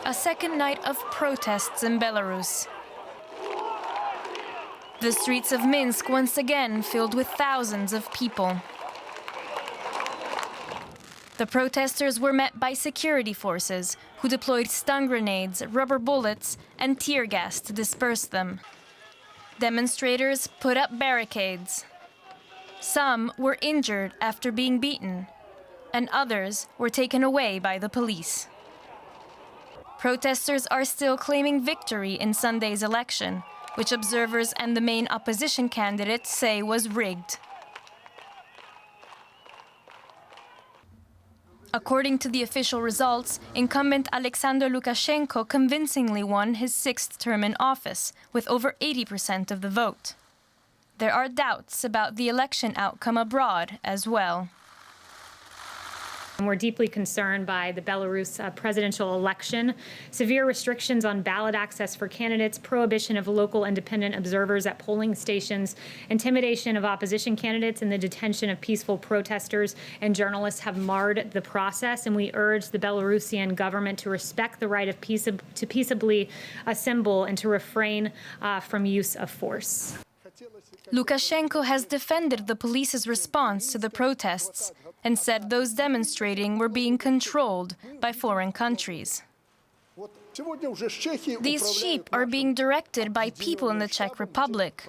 A second night of protests in Belarus. The streets of Minsk once again filled with thousands of people. The protesters were met by security forces, who deployed stun grenades, rubber bullets, and tear gas to disperse them. Demonstrators put up barricades. Some were injured after being beaten, and others were taken away by the police. Protesters are still claiming victory in Sunday's election, which observers and the main opposition candidate say was rigged. According to the official results, incumbent Alexander Lukashenko convincingly won his sixth term in office, with over 80% of the vote. There are doubts about the election outcome abroad as well. We're deeply concerned by the Belarus presidential election. Severe restrictions on ballot access for candidates, prohibition of local independent observers at polling stations, intimidation of opposition candidates, and the detention of peaceful protesters and journalists have marred the process. And we urge the Belarusian government to respect the right of to peaceably assemble and to refrain from use of force. Lukashenko has defended the police's response to the protests and said those demonstrating were being controlled by foreign countries. These sheep are being directed by people in the Czech Republic.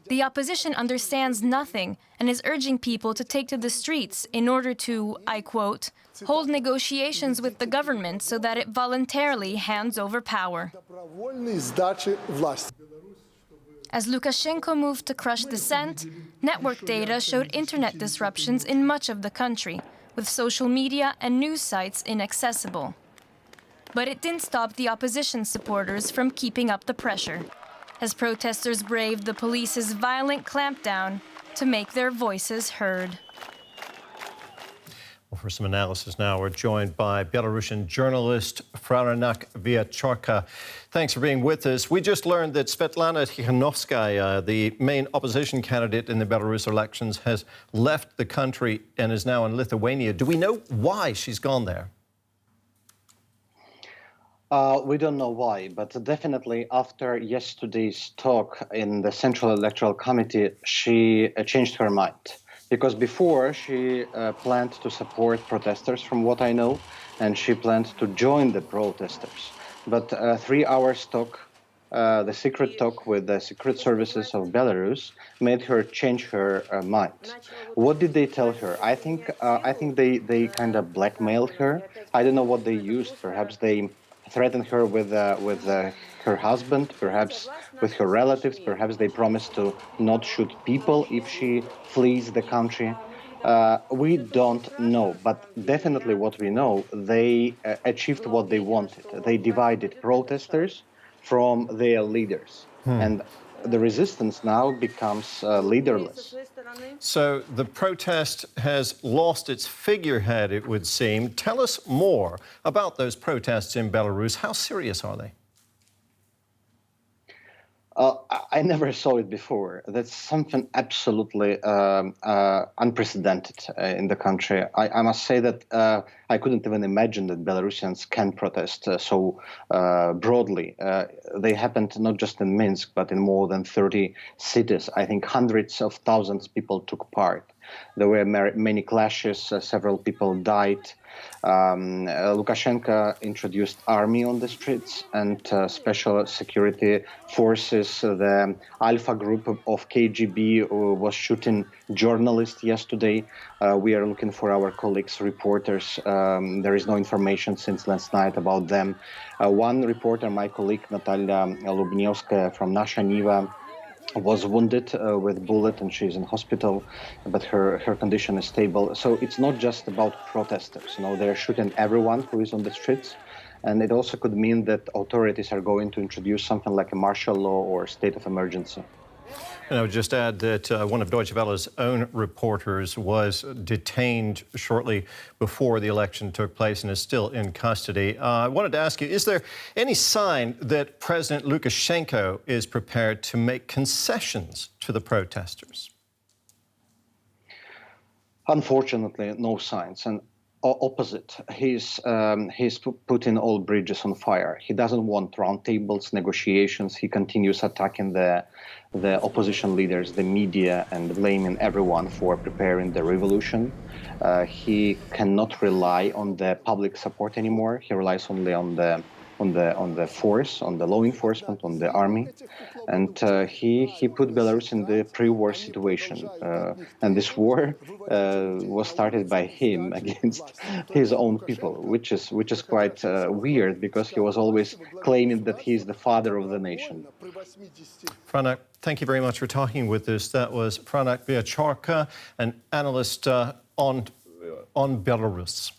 The opposition understands nothing and is urging people to take to the streets in order to, I quote, hold negotiations with the government so that it voluntarily hands over power. As Lukashenko moved to crush dissent, network data showed internet disruptions in much of the country, with social media and news sites inaccessible. But it didn't stop the opposition supporters from keeping up the pressure, as protesters braved the police's violent clampdown to make their voices heard. Well, for some analysis now, we're joined by Belarusian journalist Svetlana Tikhanovskaya. Thanks for being with us. We just learned that Svetlana Tikhanovskaya, the main opposition candidate in the Belarus elections, has left the country and is now in Lithuania. Do we know why she's gone there? We don't know why, but definitely after yesterday's talk in the Central Electoral Committee, she changed her mind. Because before, she planned to support protesters, from what I know, and she planned to join the protesters. But 3 hours talk, the secret talk with the secret services of Belarus, made her change her mind. What did they tell her? I think they kind of blackmailed her. I don't know what they used. Perhaps they threatened her with her husband, perhaps with her relatives, perhaps they promised to not shoot people if she flees the country. We don't know, but definitely what we know, they achieved what they wanted. They divided protesters from their leaders. And the resistance now becomes leaderless. So the protest has lost its figurehead, it would seem. Tell us more about those protests in Belarus. How serious are they? I never saw it before. That's something absolutely unprecedented in the country. I must say that I couldn't even imagine that Belarusians can protest so broadly. They happened not just in Minsk, but in more than 30 cities. I think hundreds of thousands of people took part. There were many clashes, several people died. Lukashenko introduced army on the streets and special security forces. The Alpha group of KGB was shooting journalists yesterday. We are looking for our colleagues, reporters. There is no information since last night about them. One reporter, my colleague Natalia Lubnievskaya from Nasha Niva, was wounded with bullet and she's in hospital, but her condition is stable. So it's not just about protesters. They're shooting everyone who is on the streets. And it also could mean that authorities are going to introduce something like a martial law or state of emergency. And I would just add that one of Deutsche Welle's own reporters was detained shortly before the election took place and is still in custody. I wanted to ask you, is there any sign that President Lukashenko is prepared to make concessions to the protesters? Unfortunately, no signs. And opposite. He's putting all bridges on fire. He doesn't want roundtables, negotiations. He continues attacking the opposition leaders, the media, and blaming everyone for preparing the revolution. He cannot rely on the public support anymore. He relies only on the force, on the law enforcement, on the army, and he put Belarus in the pre-war situation. And this war was started by him against his own people, which is quite weird, because he was always claiming that he's the father of the nation. Franak, thank you very much for talking with us. That was Franak Viacharka, an analyst on Belarus.